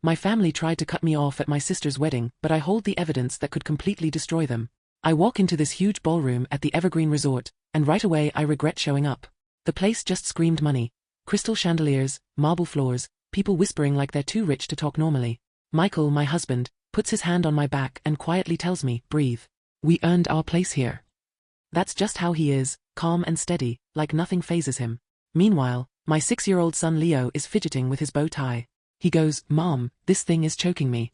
My family tried to cut me off at my sister's wedding, but I hold the evidence that could completely destroy them. I walk into this huge ballroom at the Evergreen Resort, and right away I regret showing up. The place just screamed money. Crystal chandeliers, marble floors, people whispering like they're too rich to talk normally. Michael, my husband, puts his hand on my back and quietly tells me, breathe. We earned our place here. That's just how he is, calm and steady, like nothing phases him. Meanwhile, my 6-year-old son Leo is fidgeting with his bow tie. He goes, Mom, this thing is choking me.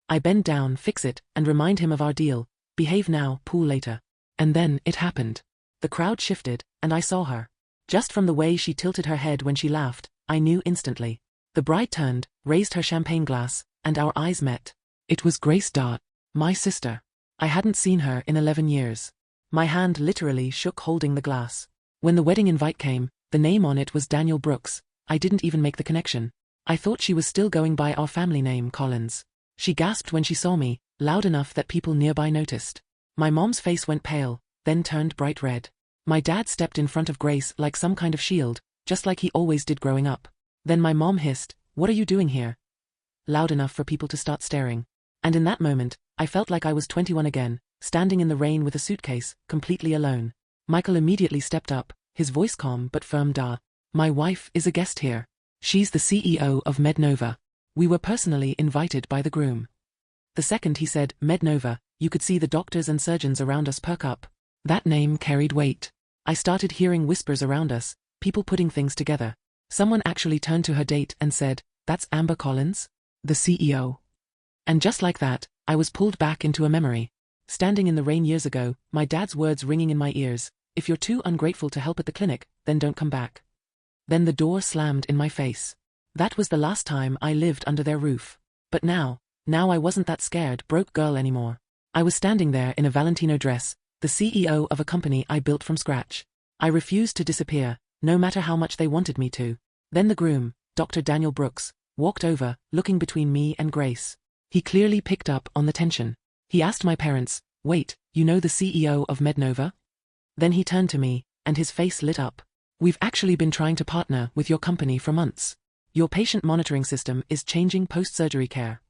I bend down, fix it, and remind him of our deal. Behave now, pool later. And then, it happened. The crowd shifted, and I saw her. Just from the way she tilted her head when she laughed, I knew instantly. The bride turned, raised her champagne glass, and our eyes met. It was Grace Dart, my sister. I hadn't seen her in 11 years. My hand literally shook holding the glass. When the wedding invite came, the name on it was Daniel Brooks. I didn't even make the connection. I thought she was still going by our family name, Collins. She gasped when she saw me, loud enough that people nearby noticed. My mom's face went pale, then turned bright red. My dad stepped in front of Grace like some kind of shield, just like he always did growing up. Then my mom hissed, "What are you doing here?" Loud enough for people to start staring. And in that moment, I felt like I was 21 again, standing in the rain with a suitcase, completely alone. Michael immediately stepped up, his voice calm but firm. My wife is a guest here. She's the CEO of MedNova. We were personally invited by the groom. The second he said, MedNova, you could see the doctors and surgeons around us perk up. That name carried weight. I started hearing whispers around us, people putting things together. Someone actually turned to her date and said, "That's Amber Collins, the CEO." And just like that, I was pulled back into a memory. Standing in the rain years ago, my dad's words ringing in my ears, "If you're too ungrateful to help at the clinic, then don't come back." Then the door slammed in my face. That was the last time I lived under their roof. But now I wasn't that scared, broke girl anymore. I was standing there in a Valentino dress, the CEO of a company I built from scratch. I refused to disappear, no matter how much they wanted me to. Then the groom, Dr. Daniel Brooks, walked over, looking between me and Grace. He clearly picked up on the tension. He asked my parents, "Wait, you know the CEO of MedNova?" Then he turned to me, and his face lit up. "We've actually been trying to partner with your company for months. Your patient monitoring system is changing post-surgery care."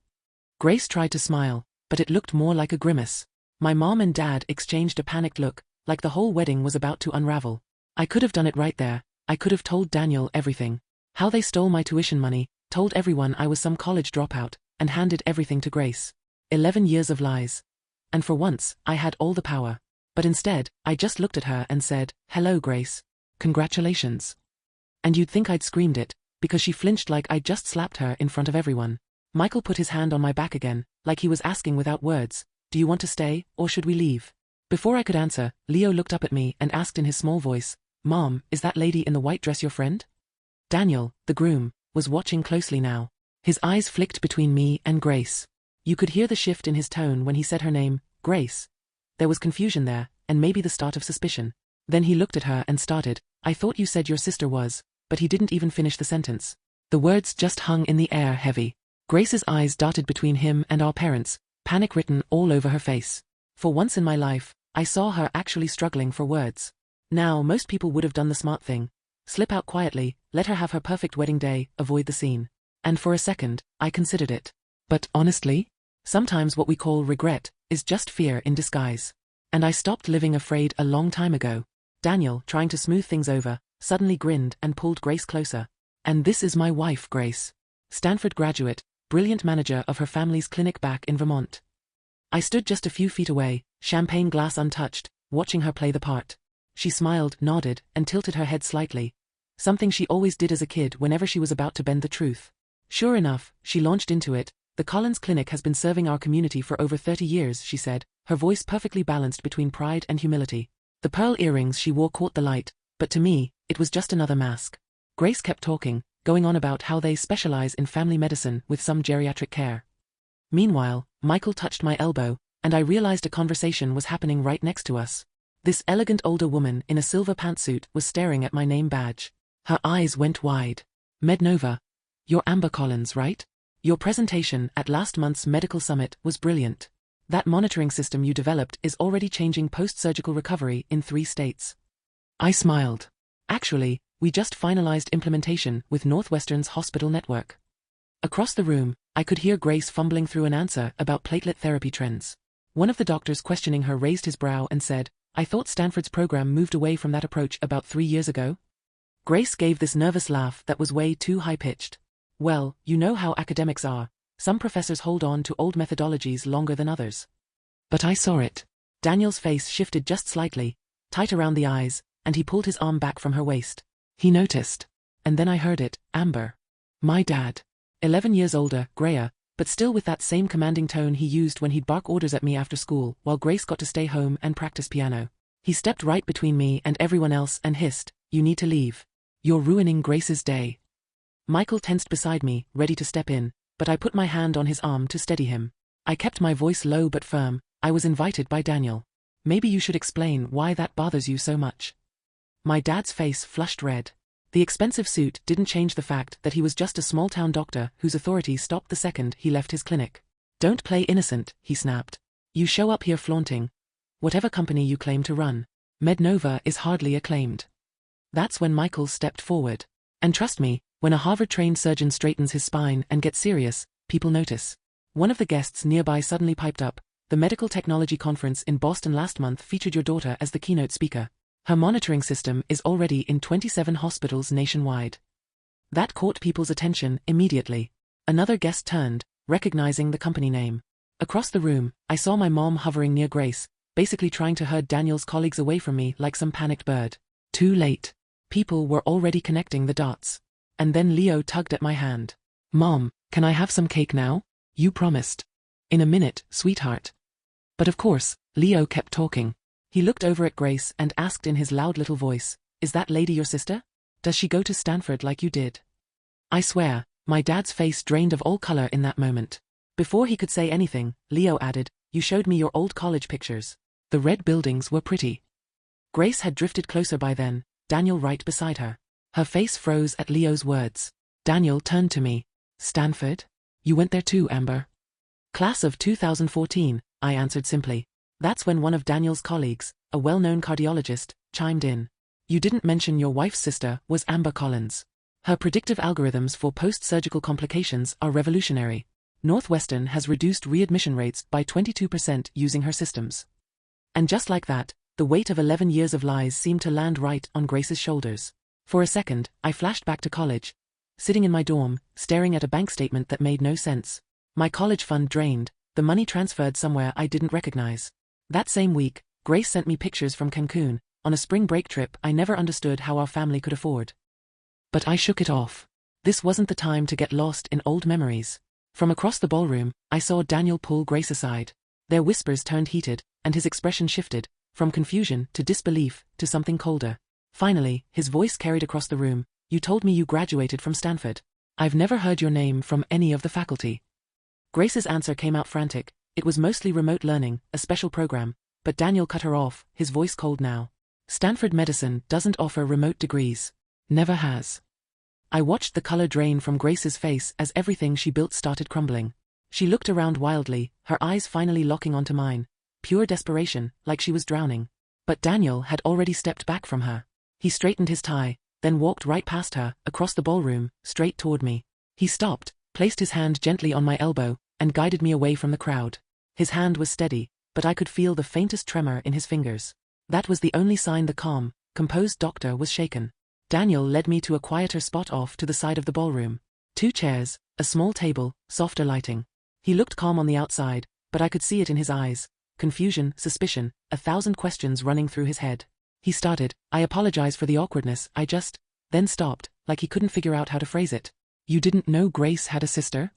Grace tried to smile, but it looked more like a grimace. My mom and dad exchanged a panicked look, like the whole wedding was about to unravel. I could have done it right there. I could have told Daniel everything. How they stole my tuition money, told everyone I was some college dropout, and handed everything to Grace. 11 years of lies. And for once, I had all the power. But instead, I just looked at her and said, "Hello, Grace. Congratulations." And you'd think I'd screamed it, because she flinched like I'd just slapped her in front of everyone. Michael put his hand on my back again, like he was asking without words, "Do you want to stay, or should we leave?" Before I could answer, Leo looked up at me and asked in his small voice, "Mom, is that lady in the white dress your friend?" Daniel, the groom, was watching closely now. His eyes flicked between me and Grace. You could hear the shift in his tone when he said her name, Grace. There was confusion there, and maybe the start of suspicion. Then he looked at her and started, "I thought you said your sister was," but he didn't even finish the sentence. The words just hung in the air heavy. Grace's eyes darted between him and our parents, panic written all over her face. For once in my life, I saw her actually struggling for words. Now, most people would have done the smart thing. Slip out quietly, let her have her perfect wedding day, avoid the scene. And for a second, I considered it. But honestly, sometimes what we call regret is just fear in disguise. And I stopped living afraid a long time ago. Daniel, trying to smooth things over, suddenly grinned and pulled Grace closer. "And this is my wife, Grace. Stanford graduate, brilliant manager of her family's clinic back in Vermont." I stood just a few feet away, champagne glass untouched, watching her play the part. She smiled, nodded, and tilted her head slightly. Something she always did as a kid whenever she was about to bend the truth. "Sure enough," she launched into it, "the Collins Clinic has been serving our community for over 30 years, she said, her voice perfectly balanced between pride and humility. The pearl earrings she wore caught the light, but to me, it was just another mask. Grace kept talking, going on about how they specialize in family medicine with some geriatric care. Meanwhile, Michael touched my elbow, and I realized a conversation was happening right next to us. This elegant older woman in a silver pantsuit was staring at my name badge. Her eyes went wide. "MedNova. You're Amber Collins, right? Your presentation at last month's medical summit was brilliant. That monitoring system you developed is already changing post-surgical recovery in 3 states. I smiled. "Actually, we just finalized implementation with Northwestern's hospital network." Across the room, I could hear Grace fumbling through an answer about platelet therapy trends. One of the doctors questioning her raised his brow and said, "I thought Stanford's program moved away from that approach about 3 years ago?" Grace gave this nervous laugh that was way too high-pitched. "Well, you know how academics are. Some professors hold on to old methodologies longer than others." "But I saw it." Daniel's face shifted just slightly, tight around the eyes, and he pulled his arm back from her waist. He noticed. And then I heard it, Amber. My dad. 11 years older, grayer, but still with that same commanding tone he used when he'd bark orders at me after school while Grace got to stay home and practice piano. He stepped right between me and everyone else and hissed, "You need to leave. You're ruining Grace's day." Michael tensed beside me, ready to step in, but I put my hand on his arm to steady him. I kept my voice low but firm. "I was invited by Daniel. Maybe you should explain why that bothers you so much." My dad's face flushed red. The expensive suit didn't change the fact that he was just a small-town doctor whose authority stopped the second he left his clinic. "Don't play innocent," he snapped. "You show up here flaunting whatever company you claim to run. Mednova is hardly acclaimed." That's when Michael stepped forward. And trust me, when a Harvard-trained surgeon straightens his spine and gets serious, people notice. One of the guests nearby suddenly piped up, "The medical technology conference in Boston last month featured your daughter as the keynote speaker. Her monitoring system is already in 27 hospitals nationwide." That caught people's attention immediately. Another guest turned, recognizing the company name. Across the room, I saw my mom hovering near Grace, basically trying to herd Daniel's colleagues away from me like some panicked bird. Too late. People were already connecting the dots. And then Leo tugged at my hand. "Mom, can I have some cake now? You promised." "In a minute, sweetheart." But of course, Leo kept talking. He looked over at Grace and asked in his loud little voice, "Is that lady your sister? Does she go to Stanford like you did?" I swear, my dad's face drained of all color in that moment. Before he could say anything, Leo added, "You showed me your old college pictures. The red buildings were pretty." Grace had drifted closer by then, Daniel right beside her. Her face froze at Leo's words. Daniel turned to me. "Stanford? You went there too, Amber?" "Class of 2014, I answered simply. That's when one of Daniel's colleagues, a well-known cardiologist, chimed in. "You didn't mention your wife's sister was Amber Collins. Her predictive algorithms for post-surgical complications are revolutionary. Northwestern has reduced readmission rates by 22% using her systems." And just like that, the weight of 11 years of lies seemed to land right on Grace's shoulders. For a second, I flashed back to college, sitting in my dorm, staring at a bank statement that made no sense. My college fund drained, the money transferred somewhere I didn't recognize. That same week, Grace sent me pictures from Cancun, on a spring break trip I never understood how our family could afford. But I shook it off. This wasn't the time to get lost in old memories. From across the ballroom, I saw Daniel pull Grace aside. Their whispers turned heated, and his expression shifted, from confusion to disbelief to something colder. Finally, his voice carried across the room, "You told me you graduated from Stanford. I've never heard your name from any of the faculty." Grace's answer came out frantic. It was mostly remote learning, a special program, but Daniel cut her off, his voice cold now. "Stanford Medicine doesn't offer remote degrees. Never has." I watched the color drain from Grace's face as everything she built started crumbling. She looked around wildly, her eyes finally locking onto mine. Pure desperation, like she was drowning. But Daniel had already stepped back from her. He straightened his tie, then walked right past her, across the ballroom, straight toward me. He stopped, placed his hand gently on my elbow, and guided me away from the crowd. His hand was steady, but I could feel the faintest tremor in his fingers. That was the only sign the calm, composed doctor was shaken. Daniel led me to a quieter spot off to the side of the ballroom. 2 chairs, a small table, softer lighting. He looked calm on the outside, but I could see it in his eyes. Confusion, suspicion, 1,000 questions running through his head. He started, "I apologize for the awkwardness, I just..." then stopped, like he couldn't figure out how to phrase it. "You didn't know Grace had a sister?"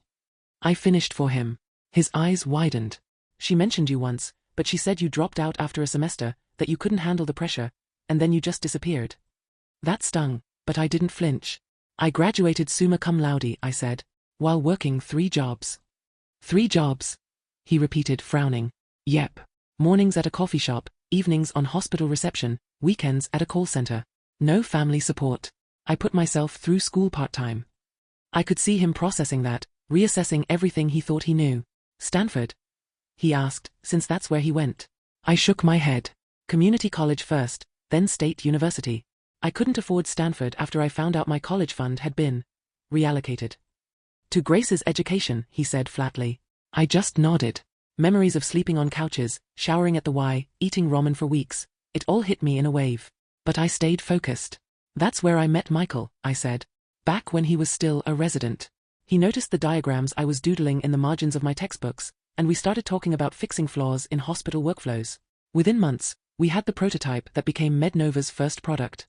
I finished for him. His eyes widened. "She mentioned you once, but she said you dropped out after a semester, that you couldn't handle the pressure, and then you just disappeared." That stung, but I didn't flinch. "I graduated summa cum laude," I said, "while working 3 jobs. 3 jobs?" he repeated, frowning. "Yep. Mornings at a coffee shop, evenings on hospital reception, weekends at a call center. No family support. I put myself through school part-time." I could see him processing that, reassessing everything he thought he knew. "Stanford?" he asked, since that's where he went. I shook my head. "Community college first, then state university. I couldn't afford Stanford after I found out my college fund had been reallocated." To Grace's education, he said flatly. I just nodded. Memories of sleeping on couches, showering at the Y, eating ramen for weeks. It all hit me in a wave. But I stayed focused. That's where I met Michael, I said. Back when he was still a resident. He noticed the diagrams I was doodling in the margins of my textbooks, and we started talking about fixing flaws in hospital workflows. Within months, we had the prototype that became MedNova's first product.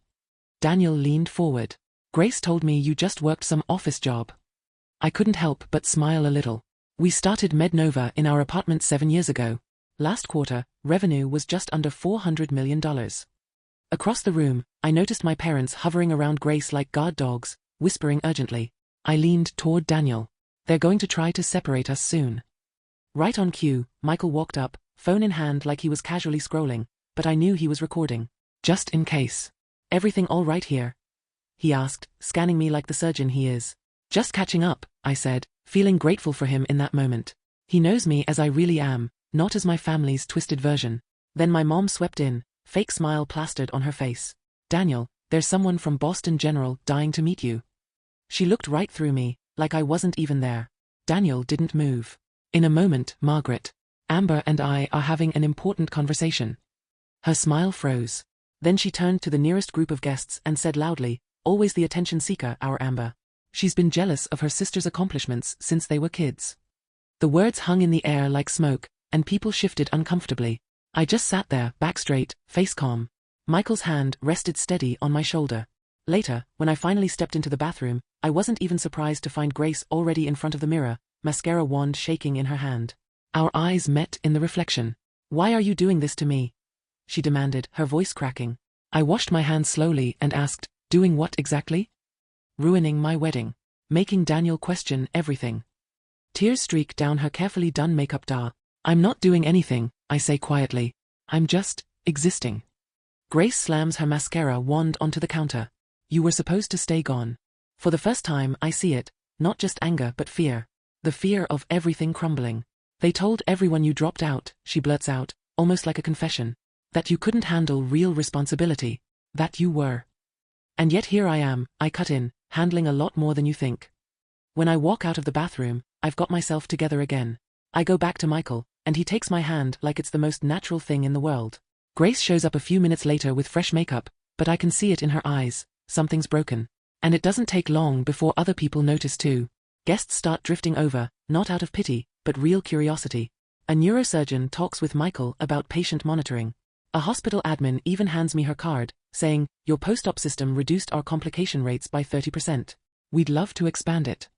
Daniel leaned forward. Grace told me you just worked some office job. I couldn't help but smile a little. We started MedNova in our apartment 7 years ago. Last quarter, revenue was just under $400 million. Across the room, I noticed my parents hovering around Grace like guard dogs, whispering urgently. I leaned toward Daniel. They're going to try to separate us soon. Right on cue, Michael walked up, phone in hand like he was casually scrolling, but I knew he was recording. Just in case. Everything all right here? He asked, scanning me like the surgeon he is. Just catching up, I said, feeling grateful for him in that moment. He knows me as I really am, not as my family's twisted version. Then my mom swept in, fake smile plastered on her face. Daniel, there's someone from Boston General dying to meet you. She looked right through me, like I wasn't even there. Daniel didn't move. In a moment, Margaret, Amber and I are having an important conversation. Her smile froze. Then she turned to the nearest group of guests and said loudly, always the attention seeker, our Amber. She's been jealous of her sister's accomplishments since they were kids. The words hung in the air like smoke, and people shifted uncomfortably. I just sat there, back straight, face calm. Michael's hand rested steady on my shoulder. Later, when I finally stepped into the bathroom, I wasn't even surprised to find Grace already in front of the mirror, mascara wand shaking in her hand. Our eyes met in the reflection. Why are you doing this to me? She demanded, her voice cracking. I washed my hands slowly and asked, doing what exactly? Ruining my wedding. Making Daniel question everything. Tears streak down her carefully done makeup. I'm not doing anything, I say quietly. I'm just existing. Grace slams her mascara wand onto the counter. You were supposed to stay gone. For the first time I see it, not just anger but fear. The fear of everything crumbling. They told everyone you dropped out, she blurts out, almost like a confession. That you couldn't handle real responsibility. That you were. And yet here I am, I cut in, handling a lot more than you think. When I walk out of the bathroom, I've got myself together again. I go back to Michael, and he takes my hand like it's the most natural thing in the world. Grace shows up a few minutes later with fresh makeup, but I can see it in her eyes, something's broken. And it doesn't take long before other people notice too. Guests start drifting over, not out of pity, but real curiosity. A neurosurgeon talks with Michael about patient monitoring. A hospital admin even hands me her card, saying, your post-op system reduced our complication rates by 30%. We'd love to expand it.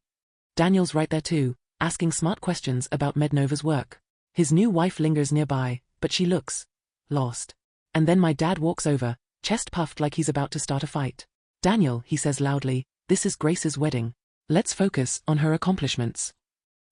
Daniel's right there too, asking smart questions about MedNova's work. His new wife lingers nearby, but she looks lost. And then my dad walks over, chest puffed like he's about to start a fight. Daniel, he says loudly, this is Grace's wedding. Let's focus on her accomplishments.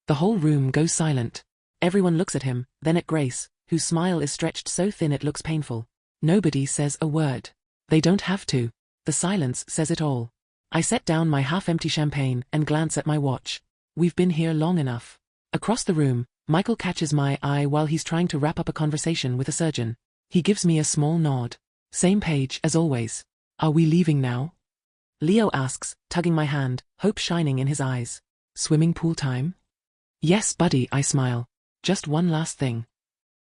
The whole room goes silent. Everyone looks at him, then at Grace, whose smile is stretched so thin it looks painful. Nobody says a word. They don't have to. The silence says it all. I set down my half-empty champagne and glance at my watch. We've been here long enough. Across the room, Michael catches my eye while he's trying to wrap up a conversation with a surgeon. He gives me a small nod. Same page as always. Are we leaving now? Leo asks, tugging my hand, hope shining in his eyes. Swimming pool time? Yes, buddy, I smile. Just one last thing.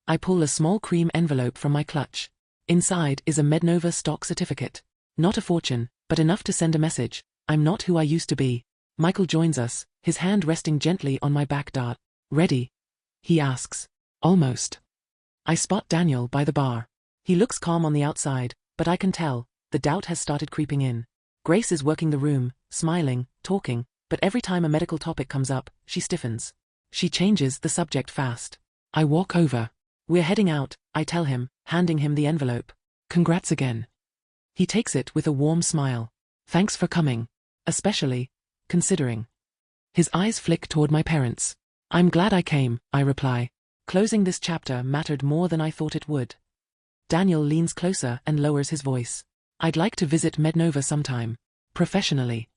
I pull a small cream envelope from my clutch. Inside is a MedNova stock certificate. Not a fortune, but enough to send a message. I'm not who I used to be. Michael joins us, his hand resting gently on my back. Ready? He asks. Almost. I spot Daniel by the bar. He looks calm on the outside, but I can tell, the doubt has started creeping in. Grace is working the room, smiling, talking, but every time a medical topic comes up, she stiffens. She changes the subject fast. I walk over. We're heading out, I tell him, handing him the envelope. Congrats again. He takes it with a warm smile. Thanks for coming. Especially, considering. His eyes flick toward my parents. I'm glad I came, I reply. Closing this chapter mattered more than I thought it would. Daniel leans closer and lowers his voice. I'd like to visit MedNova sometime. Professionally.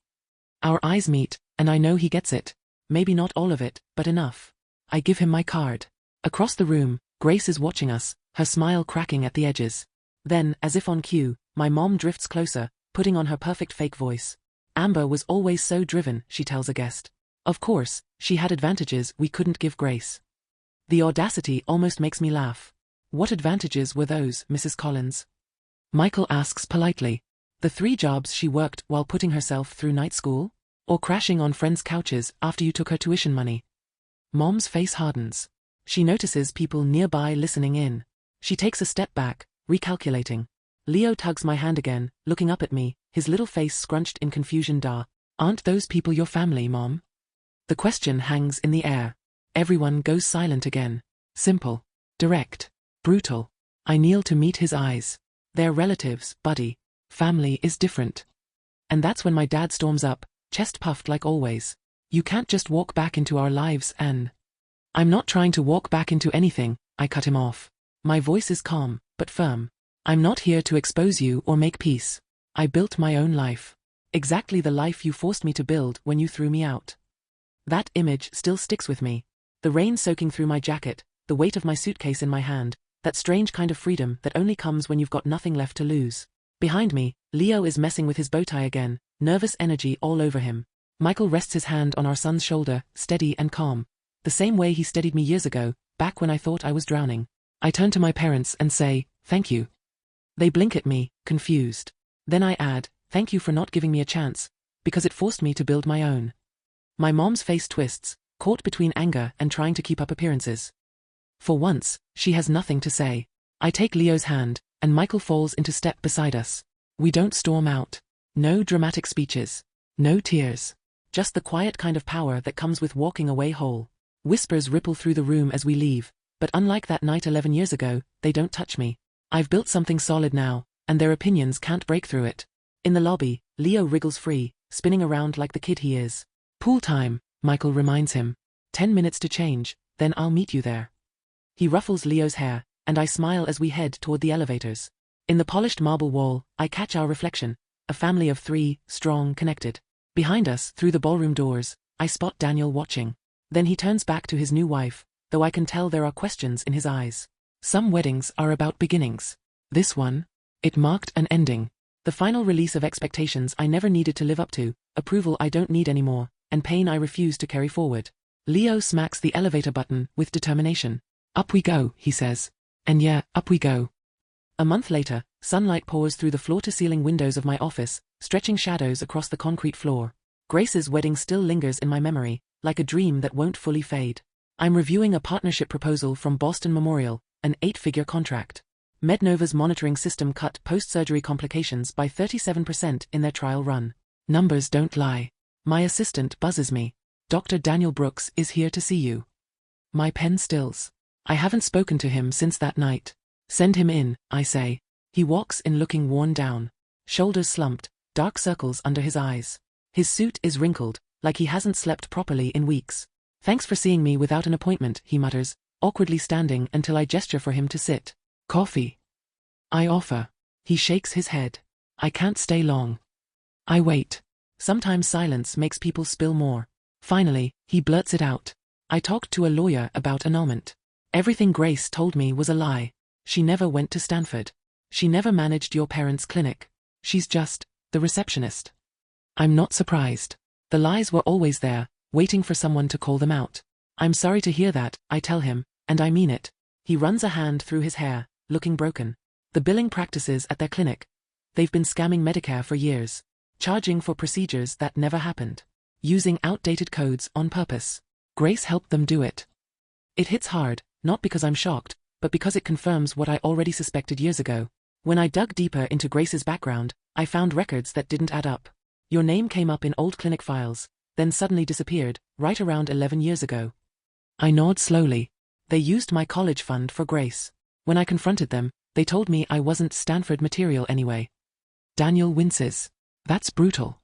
Our eyes meet, and I know he gets it. Maybe not all of it, but enough. I give him my card. Across the room, Grace is watching us, her smile cracking at the edges. Then, as if on cue, my mom drifts closer, putting on her perfect fake voice. Amber was always so driven, she tells a guest. Of course, she had advantages we couldn't give Grace. The audacity almost makes me laugh. What advantages were those, Mrs. Collins? Michael asks politely. The 3 jobs she worked while putting herself through night school? Or crashing on friends' couches after you took her tuition money? Mom's face hardens. She notices people nearby listening in. She takes a step back, recalculating. Leo tugs my hand again, looking up at me, his little face scrunched in confusion. Aren't those people your family, Mom? The question hangs in the air. Everyone goes silent again. Simple. Direct. Brutal. I kneel to meet his eyes. They're relatives, buddy. Family is different. And that's when my dad storms up, chest puffed like always. You can't just walk back into our lives and... I'm not trying to walk back into anything, I cut him off. My voice is calm, but firm. I'm not here to expose you or make peace. I built my own life. Exactly the life you forced me to build when you threw me out. That image still sticks with me. The rain soaking through my jacket, the weight of my suitcase in my hand, that strange kind of freedom that only comes when you've got nothing left to lose. Behind me, Leo is messing with his bow tie again, nervous energy all over him. Michael rests his hand on our son's shoulder, steady and calm. The same way he steadied me years ago, back when I thought I was drowning. I turn to my parents and say, thank you. They blink at me, confused. Then I add, thank you for not giving me a chance, because it forced me to build my own. My mom's face twists, caught between anger and trying to keep up appearances. For once, she has nothing to say. I take Leo's hand, and Michael falls into step beside us. We don't storm out. No dramatic speeches. No tears. Just the quiet kind of power that comes with walking away whole. Whispers ripple through the room as we leave, but unlike that night 11 years ago, they don't touch me. I've built something solid now, and their opinions can't break through it. In the lobby, Leo wriggles free, spinning around like the kid he is. Pool time, Michael reminds him. 10 minutes to change, then I'll meet you there. He ruffles Leo's hair, and I smile as we head toward the elevators. In the polished marble wall, I catch our reflection, a family of 3, strong, connected. Behind us, through the ballroom doors, I spot Daniel watching. Then he turns back to his new wife, though I can tell there are questions in his eyes. Some weddings are about beginnings. This one, it marked an ending. The final release of expectations I never needed to live up to, approval I don't need anymore, and pain I refuse to carry forward. Leo smacks the elevator button with determination. Up we go, he says. And yeah, up we go. A month later, sunlight pours through the floor-to-ceiling windows of my office, stretching shadows across the concrete floor. Grace's wedding still lingers in my memory, like a dream that won't fully fade. I'm reviewing a partnership proposal from Boston Memorial, an 8-figure contract. Mednova's monitoring system cut post-surgery complications by 37% in their trial run. Numbers don't lie. My assistant buzzes me. Dr. Daniel Brooks is here to see you. My pen stills. I haven't spoken to him since that night. Send him in, I say. He walks in looking worn down. Shoulders slumped, dark circles under his eyes. His suit is wrinkled, like he hasn't slept properly in weeks. Thanks for seeing me without an appointment, he mutters, awkwardly standing until I gesture for him to sit. Coffee. I offer. He shakes his head. I can't stay long. I wait. Sometimes silence makes people spill more. Finally, he blurts it out. I talked to a lawyer about annulment. Everything Grace told me was a lie. She never went to Stanford. She never managed your parents' clinic. She's just the receptionist. I'm not surprised. The lies were always there, waiting for someone to call them out. I'm sorry to hear that, I tell him, and I mean it. He runs a hand through his hair, looking broken. The billing practices at their clinic. They've been scamming Medicare for years, charging for procedures that never happened, using outdated codes on purpose. Grace helped them do it. It hits hard, not because I'm shocked, but because it confirms what I already suspected years ago. When I dug deeper into Grace's background, I found records that didn't add up. Your name came up in old clinic files, then suddenly disappeared, right around 11 years ago. I nod slowly. They used my college fund for Grace. When I confronted them, they told me I wasn't Stanford material anyway. Daniel winces. That's brutal.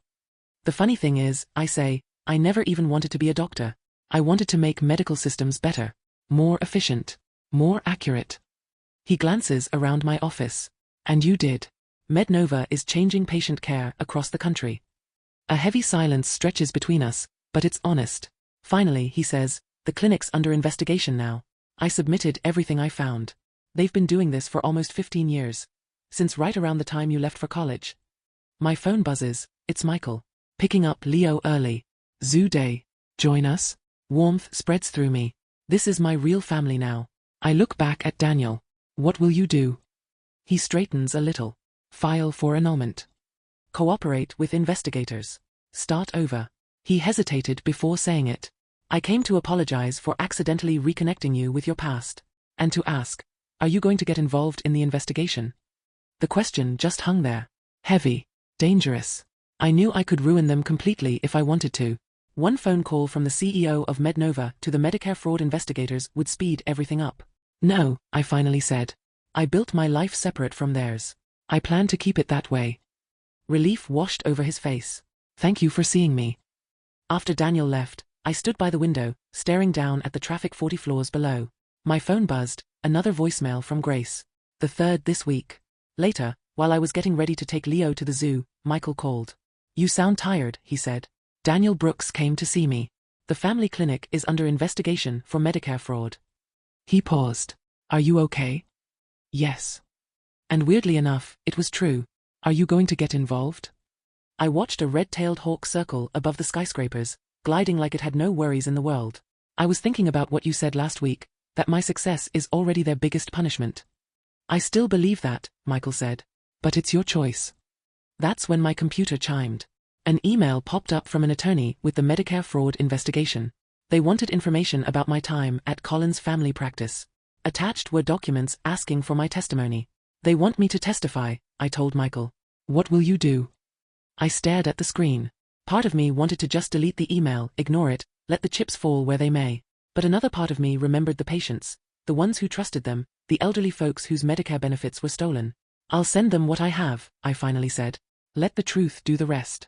The funny thing is, I say, I never even wanted to be a doctor. I wanted to make medical systems better, more efficient, more accurate. He glances around my office. And you did. Mednova is changing patient care across the country. A heavy silence stretches between us, but it's honest. Finally, he says, the clinic's under investigation now. I submitted everything I found. They've been doing this for almost 15 years. Since right around the time you left for college. My phone buzzes, it's Michael. Picking up Leo early. Zoo day. Join us? Warmth spreads through me. This is my real family now. I look back at Daniel. What will you do? He straightens a little. File for annulment. Cooperate with investigators. Start over. He hesitated before saying it. I came to apologize for accidentally reconnecting you with your past. And to ask, are you going to get involved in the investigation? The question just hung there. Heavy. Dangerous. I knew I could ruin them completely if I wanted to. One phone call from the CEO of MedNova to the Medicare fraud investigators would speed everything up. No, I finally said. I built my life separate from theirs. I plan to keep it that way. Relief washed over his face. Thank you for seeing me. After Daniel left, I stood by the window, staring down at the traffic 40 floors below. My phone buzzed, another voicemail from Grace. The third this week. Later, while I was getting ready to take Leo to the zoo, Michael called. You sound tired, he said. Daniel Brooks came to see me. The family clinic is under investigation for Medicare fraud. He paused. Are you okay? Yes. And weirdly enough, it was true. Are you going to get involved? I watched a red-tailed hawk circle above the skyscrapers, gliding like it had no worries in the world. I was thinking about what you said last week, that my success is already their biggest punishment. I still believe that, Michael said. But it's your choice. That's when my computer chimed. An email popped up from an attorney with the Medicare fraud investigation. They wanted information about my time at Collins Family Practice. Attached were documents asking for my testimony. They want me to testify, I told Michael. What will you do? I stared at the screen. Part of me wanted to just delete the email, ignore it, let the chips fall where they may. But another part of me remembered the patients, the ones who trusted them, the elderly folks whose Medicare benefits were stolen. I'll send them what I have, I finally said. Let the truth do the rest.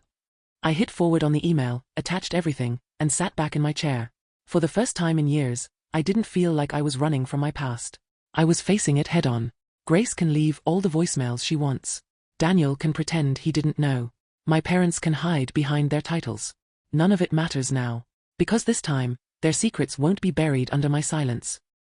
I hit forward on the email, attached everything, and sat back in my chair. For the first time in years, I didn't feel like I was running from my past. I was facing it head-on. Grace can leave all the voicemails she wants. Daniel can pretend he didn't know. My parents can hide behind their titles. None of it matters now. Because this time, their secrets won't be buried under my silence.